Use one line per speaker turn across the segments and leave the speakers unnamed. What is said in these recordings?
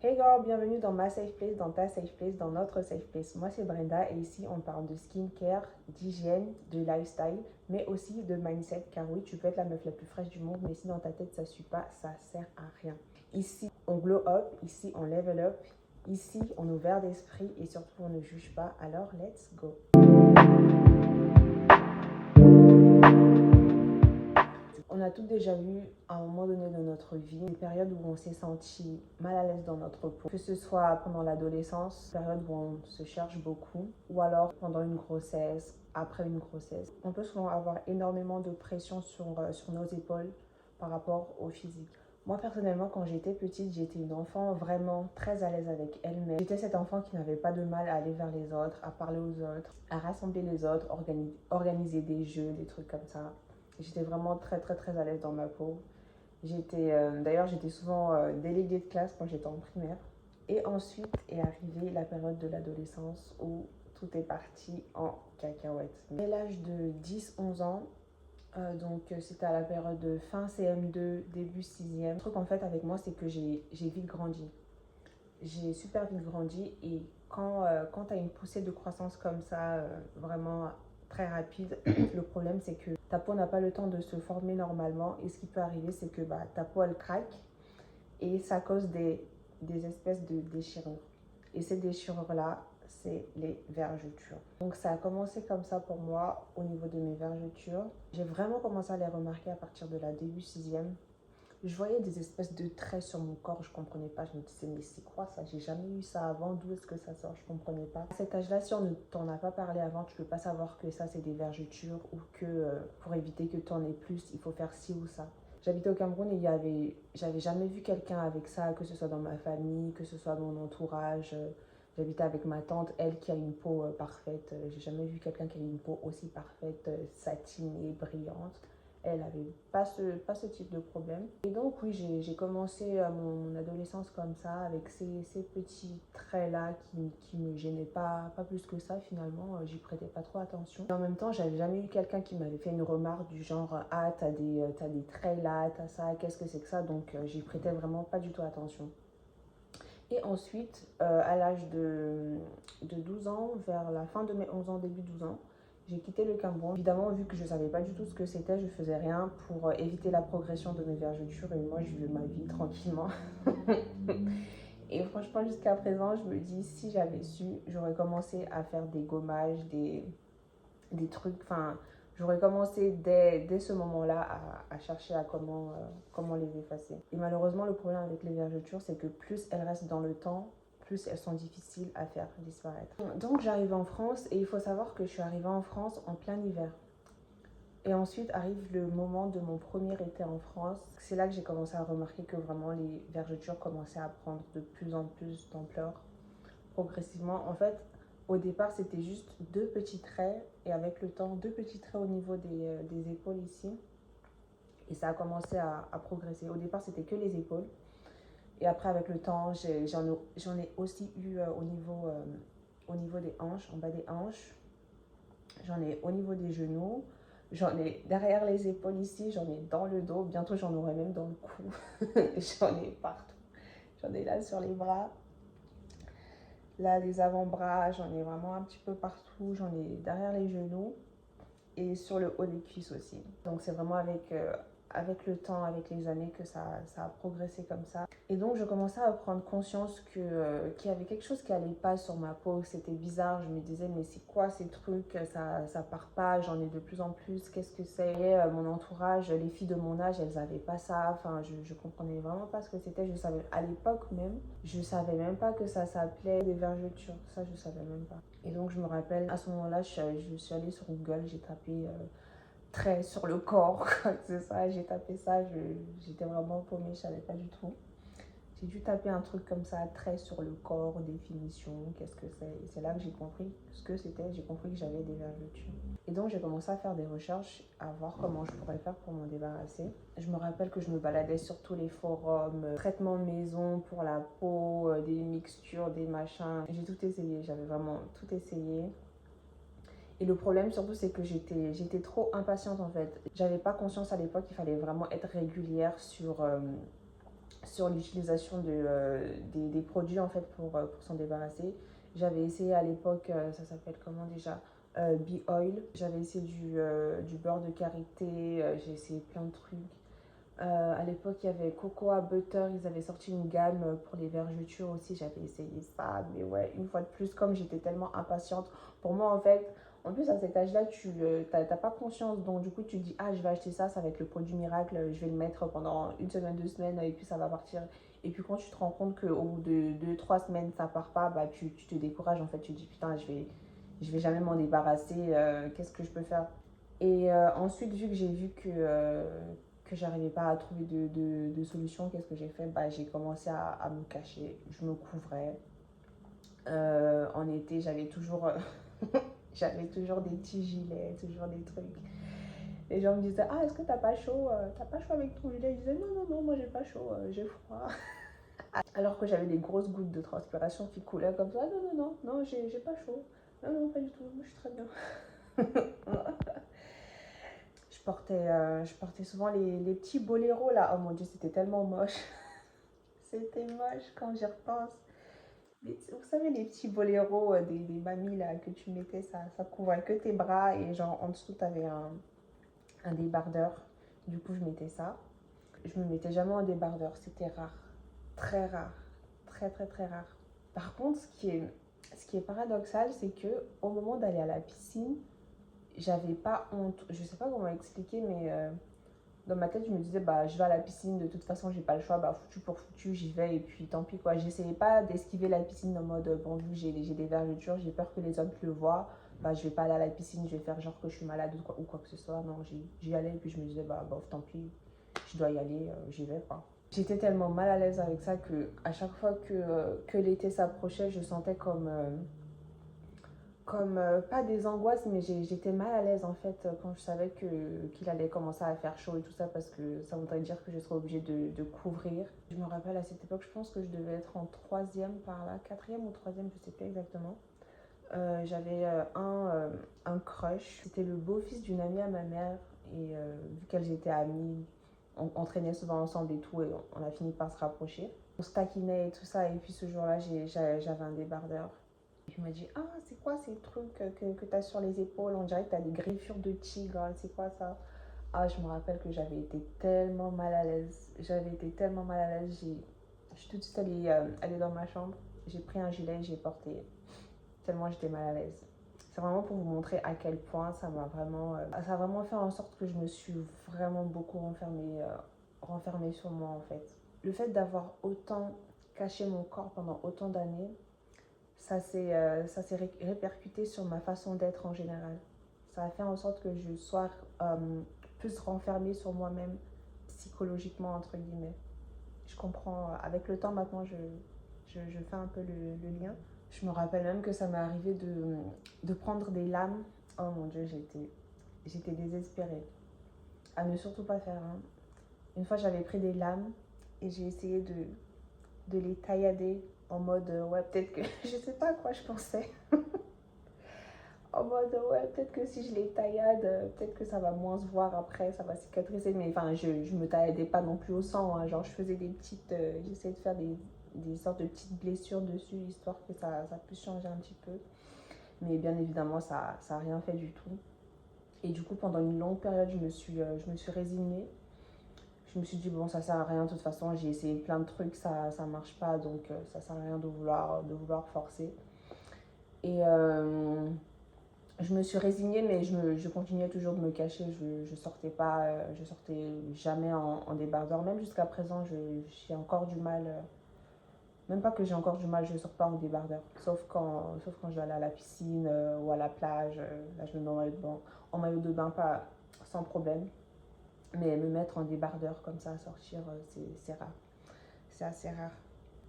Hey girl, bienvenue dans ma safe place, dans ta safe place, dans notre safe place. Moi c'est Brenda et ici on parle de skincare, d'hygiène, de lifestyle, mais aussi de mindset. Car oui, tu peux être la meuf la plus fraîche du monde, mais si dans ta tête ça suit pas, ça sert à rien. Ici on glow up, ici on level up, ici on est ouvert d'esprit et surtout on ne juge pas. Alors let's go. On a toutes déjà eu, à un moment donné de notre vie, des périodes où on s'est senti mal à l'aise dans notre peau. Que ce soit pendant l'adolescence, période où on se cherche beaucoup, ou alors pendant une grossesse, après une grossesse. On peut souvent avoir énormément de pression sur nos épaules par rapport au physique. Moi, personnellement, quand j'étais petite, j'étais une enfant vraiment très à l'aise avec elle-même. J'étais cette enfant qui n'avait pas de mal à aller vers les autres, à parler aux autres, à rassembler les autres, organiser des jeux, des trucs comme ça. J'étais vraiment très à l'aise dans ma peau. D'ailleurs, j'étais souvent déléguée de classe quand j'étais en primaire. Et ensuite est arrivée la période de l'adolescence où tout est parti en cacahuète. Dès l'âge de 10-11 ans, c'était à la période de fin CM2, début 6e. Le truc en fait avec moi, c'est que j'ai vite grandi. J'ai super vite grandi et quand tu as une poussée de croissance comme ça, vraiment très rapide, le problème c'est que ta peau n'a pas le temps de se former normalement et ce qui peut arriver c'est que ta peau elle craque et ça cause des espèces de déchirures. Et ces déchirures-là, c'est les vergetures. Donc ça a commencé comme ça pour moi au niveau de mes vergetures. J'ai vraiment commencé à les remarquer à partir de la début 6e. Je voyais des espèces de traits sur mon corps, je comprenais pas. Je me disais, mais c'est quoi ça? J'ai jamais eu ça avant, d'où est-ce que ça sort? Je comprenais pas. À cet âge-là, si on ne t'en a pas parlé avant, tu peux pas savoir que ça, c'est des vergetures ou que pour éviter que tu en aies plus, il faut faire ci ou ça. J'habitais au Cameroun et j'avais jamais vu quelqu'un avec ça, que ce soit dans ma famille, que ce soit dans mon entourage. J'habitais avec ma tante, elle qui a une peau parfaite. J'ai jamais vu quelqu'un qui a une peau aussi parfaite, satinée, brillante. Elle n'avait pas ce type de problème. Et donc oui, j'ai commencé mon adolescence comme ça, avec ces petits traits-là qui me gênaient pas plus que ça finalement. J'y prêtais pas trop attention. Et en même temps, j'avais jamais eu quelqu'un qui m'avait fait une remarque du genre « Ah, t'as des traits là, t'as ça, qu'est-ce que c'est que ça ?» Donc j'y prêtais vraiment pas du tout attention. Et ensuite, à l'âge de 12 ans, vers la fin de mes 11 ans, début 12 ans, j'ai quitté le Cameroun. Évidemment, vu que je ne savais pas du tout ce que c'était, je ne faisais rien pour éviter la progression de mes vergetures et moi, je vivais ma vie tranquillement. Et franchement, jusqu'à présent, je me dis, si j'avais su, j'aurais commencé à faire des gommages, des trucs, enfin, j'aurais commencé dès ce moment-là à chercher à comment les effacer. Et malheureusement, le problème avec les vergetures, c'est que plus elles restent dans le temps, plus elles sont difficiles à faire disparaître. Donc j'arrive en France et il faut savoir que je suis arrivée en France en plein hiver. Et ensuite arrive le moment de mon premier été en France. C'est là que j'ai commencé à remarquer que vraiment les vergetures commençaient à prendre de plus en plus d'ampleur progressivement. En fait, au départ, c'était juste deux petits traits et avec le temps, deux petits traits au niveau des épaules ici. Et ça a commencé à progresser. Au départ, c'était que les épaules. Et après, avec le temps, j'en ai aussi eu au niveau des hanches, en bas des hanches. J'en ai au niveau des genoux. J'en ai derrière les épaules ici. J'en ai dans le dos. Bientôt, j'en aurai même dans le cou. J'en ai partout. J'en ai là sur les bras. Là, les avant-bras, j'en ai vraiment un petit peu partout. J'en ai derrière les genoux et sur le haut des cuisses aussi. Donc, c'est vraiment avec le temps, avec les années que ça a progressé comme ça. Et donc, je commençais à prendre conscience qu'il y avait quelque chose qui allait pas sur ma peau. C'était bizarre. Je me disais, mais c'est quoi ces trucs? Ça part pas. J'en ai de plus en plus. Qu'est-ce que c'est? Et mon entourage, les filles de mon âge, elles avaient pas ça. Enfin, je comprenais vraiment pas ce que c'était. Je savais, à l'époque même, je savais même pas que ça s'appelait des vergetures. Ça, je savais même pas. Et donc, je me rappelle, à ce moment-là, je suis allée sur Google, j'ai tapé traits sur le corps, c'est ça, j'ai tapé ça, j'étais vraiment paumée, je savais pas du tout. J'ai dû taper un truc comme ça, traits sur le corps, définition, qu'est-ce que c'est. Et c'est là que j'ai compris ce que c'était, j'ai compris que j'avais des vergetures. Et donc j'ai commencé à faire des recherches, à voir comment je pourrais faire pour m'en débarrasser. Je me rappelle que je me baladais sur tous les forums, traitements maison pour la peau, des mixtures, des machins. J'ai tout essayé, j'avais vraiment tout essayé. Et le problème surtout, c'est que j'étais trop impatiente en fait. J'avais pas conscience à l'époque qu'il fallait vraiment être régulière sur l'utilisation des produits en fait pour s'en débarrasser. J'avais essayé à l'époque, ça s'appelle comment déjà, Bee Oil. J'avais essayé du beurre de karité, j'ai essayé plein de trucs. À l'époque, il y avait Cocoa Butter, ils avaient sorti une gamme pour les vergetures aussi, j'avais essayé ça, mais ouais, une fois de plus, comme j'étais tellement impatiente, pour moi en fait, en plus à cet âge-là, tu n'as pas conscience, donc du coup tu te dis, ah je vais acheter ça, ça va être le produit miracle, je vais le mettre pendant une semaine, 2 semaines, et puis ça va partir. Et puis quand tu te rends compte qu'au bout de 2, 3 semaines, ça part pas, bah tu te décourages en fait, tu te dis, putain, je vais jamais m'en débarrasser, qu'est-ce que je peux faire? Et ensuite, vu que j'ai vu que j'arrivais pas à trouver de solution, qu'est-ce que j'ai fait? Bah, j'ai commencé à me cacher, je me couvrais. En été, j'avais toujours des petits gilets, toujours des trucs. Les gens me disaient, ah, est-ce que t'as pas chaud? T'as pas chaud avec ton gilet? Je disais, non, non, non, moi j'ai pas chaud, j'ai froid. Alors que j'avais des grosses gouttes de transpiration qui coulaient comme ça. Non, non, non, non, j'ai pas chaud. Non, non, pas du tout, moi je suis très bien. Je portais souvent les petits boléros là. Oh mon dieu, c'était tellement moche. C'était moche quand j'y repense. Vous savez, les petits boléros des mamies là que tu mettais, ça couvrait que tes bras et genre en dessous, t'avais un débardeur. Du coup, je mettais ça. Je me mettais jamais en débardeur, c'était rare. Très rare. Très, très, très rare. Par contre, ce qui est paradoxal, c'est que au moment d'aller à la piscine, j'avais pas honte. Je sais pas comment expliquer, mais dans ma tête, je me disais, bah, je vais à la piscine, de toute façon, j'ai pas le choix, bah, foutu pour foutu, j'y vais, et puis tant pis, quoi. J'essayais pas d'esquiver la piscine en mode, bon, vu que j'ai des vergetures, j'ai peur que les autres le voient, bah, je vais pas aller à la piscine, je vais faire genre que je suis malade ou quoi que ce soit. Non, j'y allais, et puis je me disais, bah, bof, tant pis, je dois y aller, j'y vais, quoi. J'étais tellement mal à l'aise avec ça que à chaque fois que l'été s'approchait, je sentais comme pas des angoisses, mais j'étais mal à l'aise en fait quand je savais qu'il allait commencer à faire chaud et tout ça parce que ça voudrait dire que je serais obligée de couvrir. Je me rappelle à cette époque, je pense que je devais être en troisième par là, quatrième ou troisième, je sais plus exactement. J'avais un crush, c'était le beau-fils d'une amie à ma mère et vu qu'elles étaient amies, on traînait souvent ensemble et tout et on a fini par se rapprocher. On se taquinait et tout ça et puis ce jour-là j'avais un débardeur. Il m'a dit, ah, c'est quoi ces trucs que tu as sur les épaules? On dirait que tu as des griffures de tigre, c'est quoi ça? Ah, je me rappelle que j'avais été tellement mal à l'aise. J'avais été tellement mal à l'aise. Je suis tout de suite allée dans ma chambre. J'ai pris un gilet et j'ai porté. Tellement j'étais mal à l'aise. C'est vraiment pour vous montrer à quel point ça a vraiment fait en sorte que je me suis vraiment beaucoup renfermée sur moi en fait. Le fait d'avoir autant caché mon corps pendant autant d'années, ça s'est répercuté sur ma façon d'être en général. Ça a fait en sorte que je sois plus renfermée sur moi-même, psychologiquement, entre guillemets. Je comprends, avec le temps maintenant, je fais un peu le lien. Je me rappelle même que ça m'est arrivé de prendre des lames. Oh mon dieu, j'étais désespérée. À ne surtout pas faire. Hein. Une fois, j'avais pris des lames et j'ai essayé de les taillader en mode ouais, peut-être que je sais pas à quoi je pensais. En mode ouais, peut-être que si je les taillade, peut-être que ça va moins se voir après, ça va cicatriser. Mais enfin, je me tailladais pas non plus au sang. Hein. Genre, je faisais j'essayais de faire des sortes de petites blessures dessus, histoire que ça puisse changer un petit peu. Mais bien évidemment, ça a rien fait du tout. Et du coup, pendant une longue période, je me suis résignée. Je me suis dit, bon, ça sert à rien, de toute façon, j'ai essayé plein de trucs, ça marche pas, donc ça sert à rien de vouloir forcer. Et je me suis résignée, mais je continuais toujours de me cacher, je sortais pas, je sortais jamais en débardeur, même jusqu'à présent, j'ai encore du mal, même pas que j'ai encore du mal, je sors pas en débardeur, sauf quand je dois aller à la piscine ou à la plage, là je me mets en maillot de bain, pas sans problème. Mais me mettre en débardeur comme ça, sortir, c'est rare. C'est assez rare.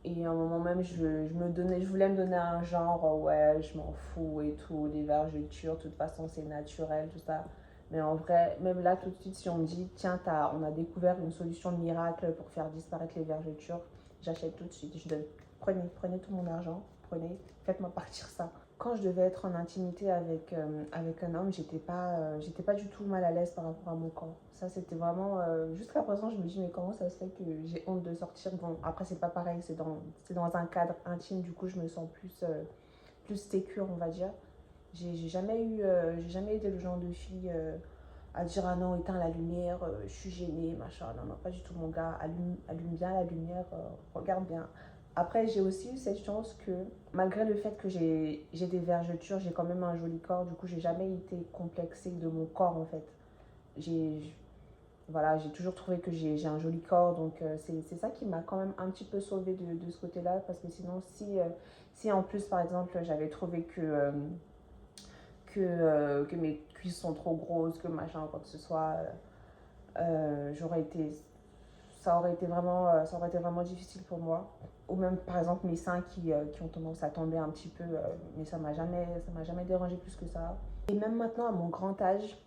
Et à un moment même, je voulais me donner un genre, ouais, je m'en fous et tout, les vergetures, de toute façon, c'est naturel, tout ça. Mais en vrai, même là, tout de suite, si on me dit, tiens, on a découvert une solution miracle pour faire disparaître les vergetures, j'achète tout de suite. Je donne, prenez tout mon argent, prenez, faites-moi partir ça. quand je devais être en intimité avec un homme, j'étais pas du tout mal à l'aise par rapport à mon corps. Ça, c'était vraiment... jusqu'à présent, je me dis, mais comment ça se fait que j'ai honte de sortir? Bon, après, c'est pas pareil, c'est dans un cadre intime, du coup, je me sens plus sécure, on va dire. J'ai jamais été le genre de fille à dire, ah non, éteins la lumière, je suis gênée, machin. Non, non, pas du tout, mon gars. Allume bien la lumière, regarde bien. Après, j'ai aussi eu cette chance que, malgré le fait que j'ai des vergetures, j'ai quand même un joli corps. Du coup, j'ai jamais été complexée de mon corps, en fait. J'ai voilà, j'ai toujours trouvé que j'ai un joli corps. Donc, c'est ça qui m'a quand même un petit peu sauvée de ce côté-là. Parce que sinon, si en plus, par exemple, j'avais trouvé que mes cuisses sont trop grosses, que machin, quoi que ce soit, j'aurais été ça aurait été vraiment difficile pour moi. Ou même, par exemple, mes seins qui ont tendance à tomber un petit peu, mais ça m'a jamais dérangé plus que ça. Et même maintenant, à mon grand âge,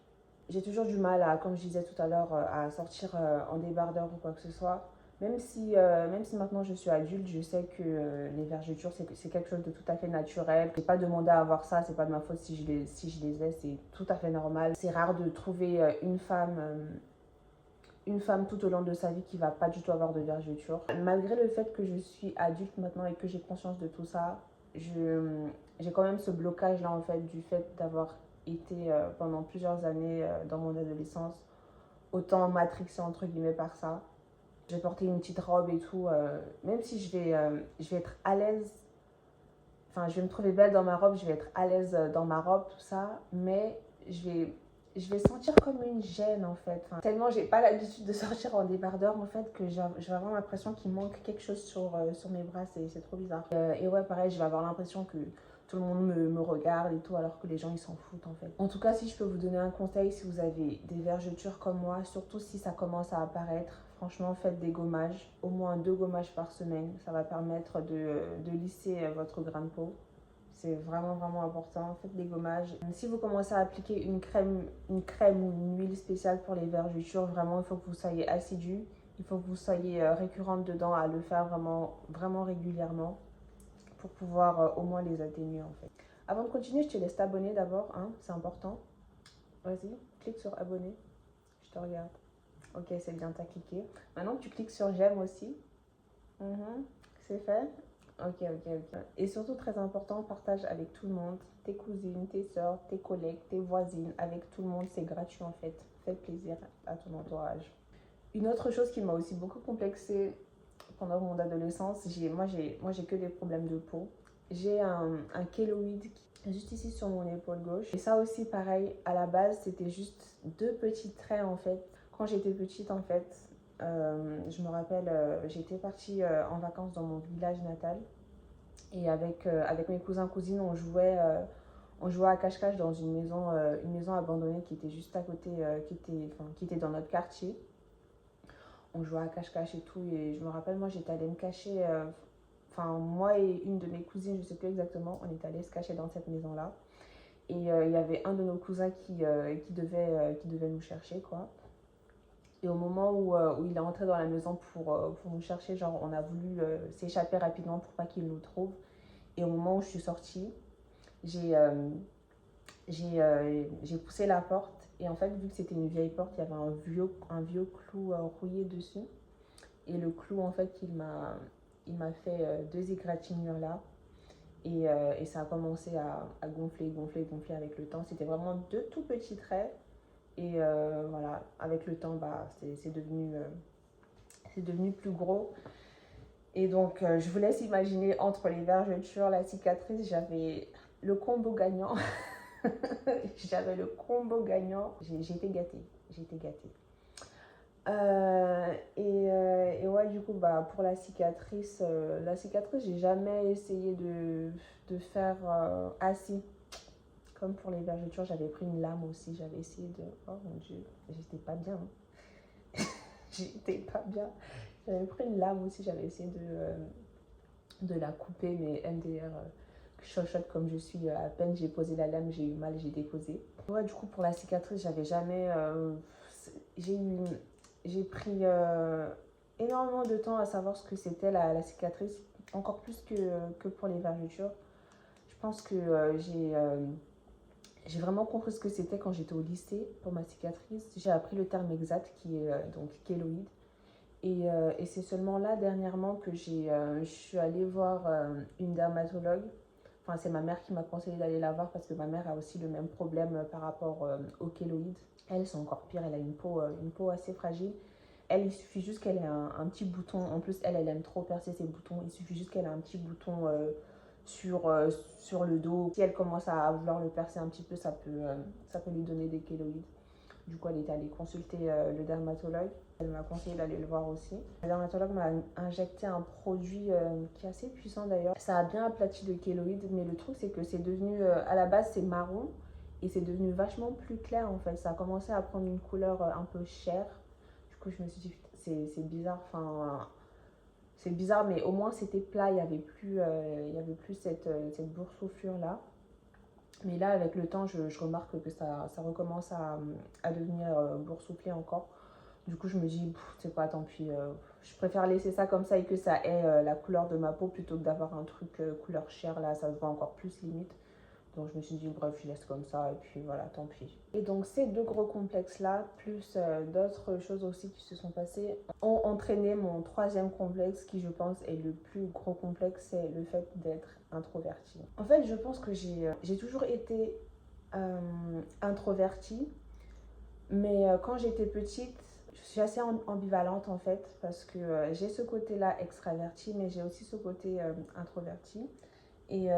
j'ai toujours du mal à, comme je disais tout à l'heure, à sortir en débardeur ou quoi que ce soit. Même si maintenant je suis adulte, je sais que les vergetures, c'est quelque chose de tout à fait naturel. Je n'ai pas demandé à avoir ça, c'est pas de ma faute si je les ai, c'est tout à fait normal. C'est rare de trouver une femme tout au long de sa vie qui va pas du tout avoir de vergeture. Malgré le fait que je suis adulte maintenant et que j'ai conscience de tout ça, j'ai quand même ce blocage là en fait du fait d'avoir été pendant plusieurs années dans mon adolescence autant matrixée entre guillemets par ça. Je vais porter une petite robe et tout, même si je vais être à l'aise, enfin je vais me trouver belle dans ma robe, je vais être à l'aise dans ma robe, tout ça, mais je vais je vais sentir comme une gêne en fait. Enfin, tellement j'ai pas l'habitude de sortir en débardeur en fait que je vais avoir l'impression qu'il manque quelque chose sur mes bras, c'est trop bizarre. Et ouais, pareil, je vais avoir l'impression que tout le monde me regarde et tout alors que les gens ils s'en foutent en fait. En tout cas, si je peux vous donner un conseil, si vous avez des vergetures comme moi, surtout si ça commence à apparaître, franchement faites des gommages, au moins 2 gommages par semaine. Ça va permettre de lisser votre grain de peau. C'est vraiment important. Faites des gommages. Si vous commencez à appliquer une crème ou une huile spéciale pour les vergetures, vraiment, il faut que vous soyez assidu. Il faut que vous soyez récurrente dedans à le faire vraiment régulièrement pour pouvoir au moins les atténuer en fait. Avant de continuer, je te laisse t'abonner d'abord, hein, c'est important. Vas-y, clique sur abonner. Je te regarde. Ok, c'est bien, t'as cliqué. Maintenant, tu cliques sur j'aime aussi. C'est fait. Ok. Et surtout, très important, partage avec tout le monde. Tes cousines, tes soeurs, tes collègues, tes voisines. Avec tout le monde, c'est gratuit en fait. Fais plaisir à ton entourage. Une autre chose qui m'a aussi beaucoup complexée pendant mon adolescence, moi j'ai que des problèmes de peau. J'ai un kéloïde juste ici sur mon épaule gauche. Et ça aussi, pareil, à la base, c'était juste 2 petits traits en fait. Quand j'étais petite en fait, je me rappelle, j'étais partie en vacances dans mon village natal. Et avec mes cousins cousines, on jouait à cache-cache dans une maison abandonnée qui était juste à côté, qui était dans notre quartier. On jouait à cache-cache et tout. Et je me rappelle, moi, j'étais allée me cacher. Moi et une de mes cousines, je ne sais plus exactement, on est allés se cacher dans cette maison-là. Et il y avait un de nos cousins qui devait nous chercher, quoi. Et au moment où il est entré dans la maison pour nous chercher, genre, on a voulu s'échapper rapidement pour pas qu'il nous trouve. Et au moment où je suis sortie, j'ai poussé la porte. Et en fait, vu que c'était une vieille porte, il y avait un vieux clou rouillé dessus. Et le clou, en fait, il m'a fait 2 égratignures là. Et ça a commencé à gonfler avec le temps. C'était vraiment 2 tout petits traits. Et voilà, avec le temps, bah, c'est devenu plus gros. Et donc, je vous laisse imaginer entre les vergetures, la cicatrice, j'avais le combo gagnant. J'avais le combo gagnant. J'ai été gâtée. Et ouais, du coup, bah, pour la cicatrice, j'ai jamais essayé de faire assis. Comme pour les vergetures, j'avais pris une lame aussi. J'avais essayé de. Oh mon Dieu, j'étais pas bien. J'étais pas bien. J'avais pris une lame aussi. J'avais essayé de la couper, mais MDR, chochotte comme je suis, à peine j'ai posé la lame, j'ai eu mal, j'ai déposé. Ouais, du coup, pour la cicatrice, j'avais jamais. J'ai pris énormément de temps à savoir ce que c'était la cicatrice, encore plus que pour les vergetures. Je Je pense que j'ai vraiment compris ce que c'était quand j'étais au lycée pour ma cicatrice. J'ai appris le terme exact qui est donc kéloïde. Et c'est seulement là, dernièrement, que je suis allée voir une dermatologue. Enfin, c'est ma mère qui m'a conseillé d'aller la voir parce que ma mère a aussi le même problème par rapport au kéloïde. Elle, c'est encore pire, elle a une peau assez fragile. Elle, il suffit juste qu'elle ait un petit bouton. En plus, elle aime trop percer ses boutons. Il suffit juste qu'elle ait un petit bouton sur le dos. Si elle commence à vouloir le percer un petit peu, ça peut lui donner des kéloïdes. Du coup, elle est allée consulter le dermatologue. Elle m'a conseillé d'aller le voir aussi. Le dermatologue m'a injecté un produit qui est assez puissant d'ailleurs. Ça a bien aplati le kéloïde, mais le truc c'est que c'est devenu, à la base c'est marron, et c'est devenu vachement plus clair en fait. Ça a commencé à prendre une couleur un peu chair. Du coup, je me suis dit, c'est bizarre, enfin, c'est bizarre, mais au moins c'était plat, il y avait plus cette boursouflure là. Mais là, avec le temps, je remarque que ça recommence à devenir boursouflé encore. Du coup, je me dis, c'est quoi, tant pis. Je préfère laisser ça comme ça et que ça ait la couleur de ma peau plutôt que d'avoir un truc couleur chair. Là, ça se voit encore plus limite. Donc, je me suis dit, bref, je laisse comme ça et puis voilà, tant pis. Et donc, ces deux gros complexes-là, plus d'autres choses aussi qui se sont passées, ont entraîné mon troisième complexe qui, je pense, est le plus gros complexe, c'est le fait d'être introvertie. En fait, je pense que j'ai toujours été introvertie, mais quand j'étais petite, je suis assez ambivalente en fait, parce que j'ai ce côté-là extraverti, mais j'ai aussi ce côté introverti. Et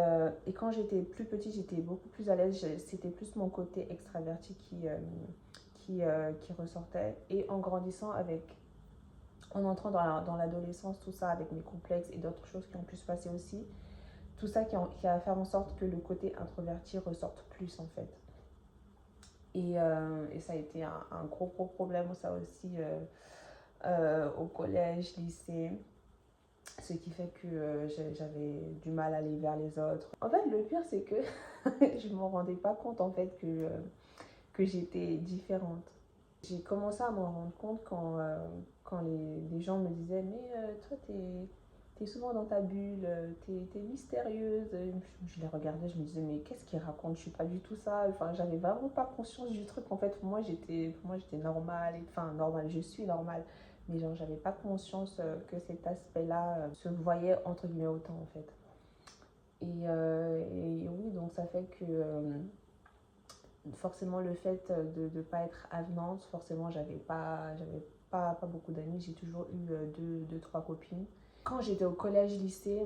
quand j'étais plus petite, j'étais beaucoup plus à l'aise. C'était plus mon côté extraverti qui ressortait. Et en grandissant en entrant dans l'adolescence, tout ça, avec mes complexes et d'autres choses qui ont pu se passer aussi, tout ça qui a fait en sorte que le côté introverti ressorte plus en fait. Et ça a été un gros problème, ça aussi, au collège, lycée. Ce qui fait que j'avais du mal à aller vers les autres. En fait, le pire, c'est que je ne me rendais pas compte en fait que j'étais différente. J'ai commencé à m'en rendre compte quand les gens me disaient mais toi, t'es souvent dans ta bulle, t'es mystérieuse. Je les regardais, je me disais mais qu'est-ce qu'ils racontent? Je suis pas du tout ça. Enfin, j'avais vraiment pas conscience du truc. En fait, pour moi, j'étais normale. Enfin, normale, je suis normale. Mais genre, j'avais pas conscience que cet aspect-là se voyait entre guillemets autant en fait. Et oui, donc ça fait que forcément le fait de ne pas être avenante, forcément j'avais pas beaucoup d'amis, j'ai toujours eu deux, trois copines. Quand j'étais au collège, lycée,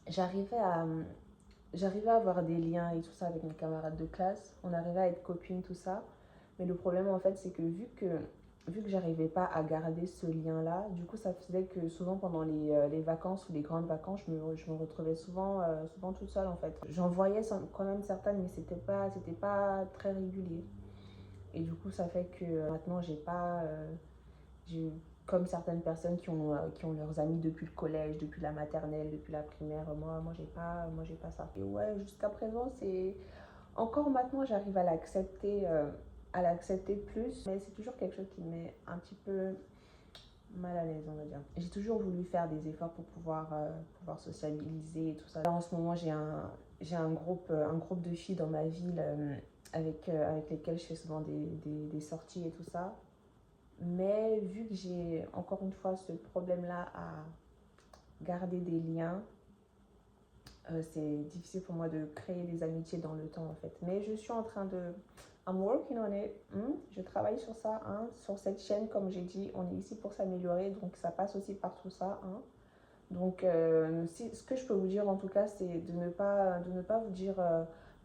j'arrivais à, j'arrivais à avoir des liens et tout ça avec mes camarades de classe, on arrivait à être copines, tout ça. Mais le problème en fait c'est que vu que j'arrivais pas à garder ce lien-là, du coup ça faisait que souvent pendant les vacances ou les grandes vacances, je me retrouvais souvent toute seule en fait. J'en voyais quand même certaines, mais c'était pas très régulier. Et du coup ça fait que maintenant j'ai comme certaines personnes qui ont leurs amis depuis le collège, depuis la maternelle, depuis la primaire, moi j'ai pas ça. Et ouais, jusqu'à présent c'est encore maintenant, j'arrive à l'accepter plus, mais c'est toujours quelque chose qui me met un petit peu mal à l'aise, on va dire. J'ai toujours voulu faire des efforts pour pouvoir sociabiliser et tout ça. Là, en ce moment, j'ai un groupe de filles dans ma ville avec lesquelles je fais souvent des sorties et tout ça. Mais vu que j'ai encore une fois ce problème-là à garder des liens, c'est difficile pour moi de créer des amitiés dans le temps en fait. Mais je suis en train de... I'm working on it. Je travaille sur ça. Sur cette chaîne, comme j'ai dit, on est ici pour s'améliorer. Donc ça passe aussi par tout ça. Donc ce que je peux vous dire en tout cas, c'est de ne pas vous dire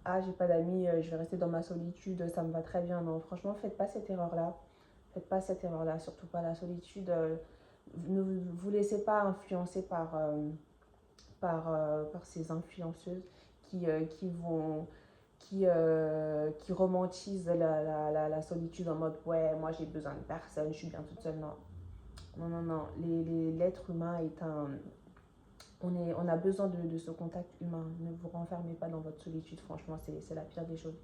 ah, j'ai pas d'amis, je vais rester dans ma solitude, ça me va très bien. Non, franchement, faites pas cette erreur-là. Faites pas cette erreur-là, surtout pas la solitude. Ne vous laissez pas influencer par ces influenceuses qui romantisent la solitude en mode ouais, moi j'ai besoin de personne, je suis bien toute seule. Non, non, non, non. L'être humain est on a besoin de ce contact humain. Ne vous renfermez pas dans votre solitude, franchement, c'est la pire des choses.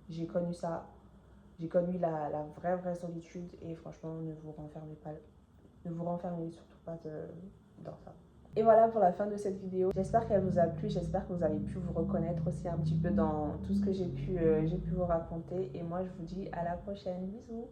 J'ai connu ça, j'ai connu la vraie solitude et franchement, ne vous renfermez surtout pas dans ça. Et voilà pour la fin de cette vidéo. J'espère qu'elle vous a plu, j'espère que vous avez pu vous reconnaître aussi un petit peu dans tout ce que j'ai pu vous raconter. Et moi, je vous dis à la prochaine. Bisous.